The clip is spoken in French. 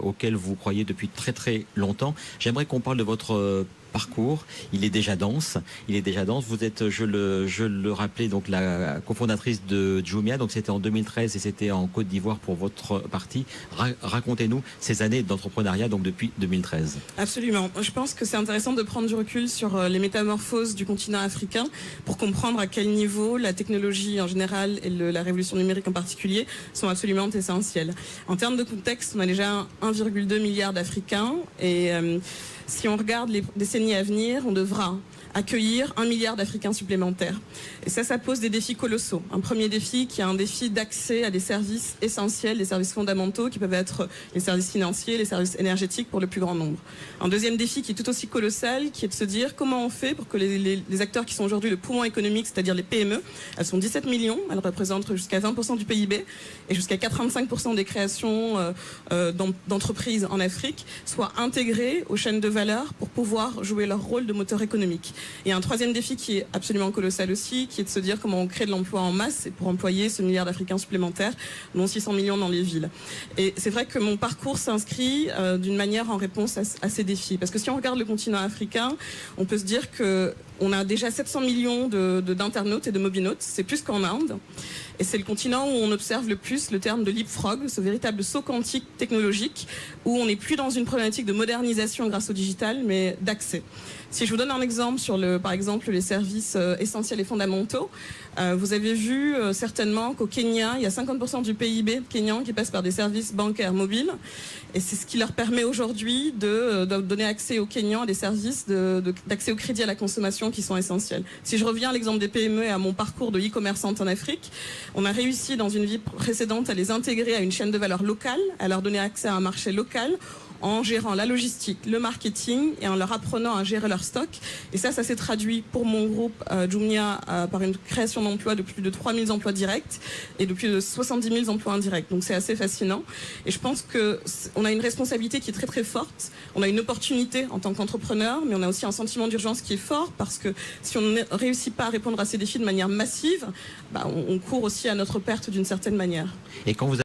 auquel vous croyez depuis très très longtemps. J'aimerais qu'on parle de votre parcours. Il est déjà dense. Vous êtes, je le rappelais, donc la cofondatrice de Jumia. Donc c'était en 2013 et c'était en Côte d'Ivoire pour votre parti. Racontez-nous ces années d'entrepreneuriat, donc depuis 2013. Absolument. Je pense que c'est intéressant de prendre du recul sur les métamorphoses du continent africain pour comprendre à quel niveau la technologie en général et la révolution numérique en particulier sont absolument essentielles. En termes de contexte, on a déjà 1,2 milliard d'Africains et si on regarde les décennies à venir, on devra accueillir 1 milliard d'Africains supplémentaires. Et ça pose des défis colossaux. Un premier défi qui est un défi d'accès à des services essentiels, des services fondamentaux qui peuvent être les services financiers, les services énergétiques pour le plus grand nombre. Un deuxième défi qui est tout aussi colossal, qui est de se dire comment on fait pour que les acteurs qui sont aujourd'hui le poumon économique, c'est-à-dire les PME, elles sont 17 millions, elles représentent jusqu'à 20% du PIB et jusqu'à 85% des créations d'entreprises en Afrique, soient intégrées aux chaînes de valeur pour pouvoir jouer leur rôle de moteur économique. Et un troisième défi qui est absolument colossal aussi, qui est de se dire comment on crée de l'emploi en masse et pour employer ce milliard d'Africains supplémentaires, dont 600 millions dans les villes. Et c'est vrai que mon parcours s'inscrit d'une manière en réponse à ces défis. Parce que si on regarde le continent africain, on peut se dire qu'on a déjà 700 millions d'internautes et de mobinautes, c'est plus qu'en Inde. Et c'est le continent où on observe le plus le terme de leapfrog, ce véritable saut quantique technologique, où on n'est plus dans une problématique de modernisation grâce au digital, mais d'accès. Si je vous donne un exemple sur, par exemple, les services essentiels et fondamentaux, vous avez vu certainement qu'au Kenya, il y a 50% du PIB kényan qui passe par des services bancaires mobiles. Et c'est ce qui leur permet aujourd'hui de donner accès aux Kenyans à des services d'accès au crédit à la consommation qui sont essentiels. Si je reviens à l'exemple des PME et à mon parcours de e-commerçante en Afrique, on a réussi dans une vie précédente à les intégrer à une chaîne de valeur locale, à leur donner accès à un marché local, en gérant la logistique, le marketing et en leur apprenant à gérer leur stock. Et ça s'est traduit pour mon groupe Jumia par une création d'emplois de plus de 3000 emplois directs et de plus de 70 000 emplois indirects. Donc c'est assez fascinant. Et je pense qu'on a une responsabilité qui est très très forte. On a une opportunité en tant qu'entrepreneur, mais on a aussi un sentiment d'urgence qui est fort parce que si on ne réussit pas à répondre à ces défis de manière massive, on court aussi à notre perte d'une certaine manière. Et quand vous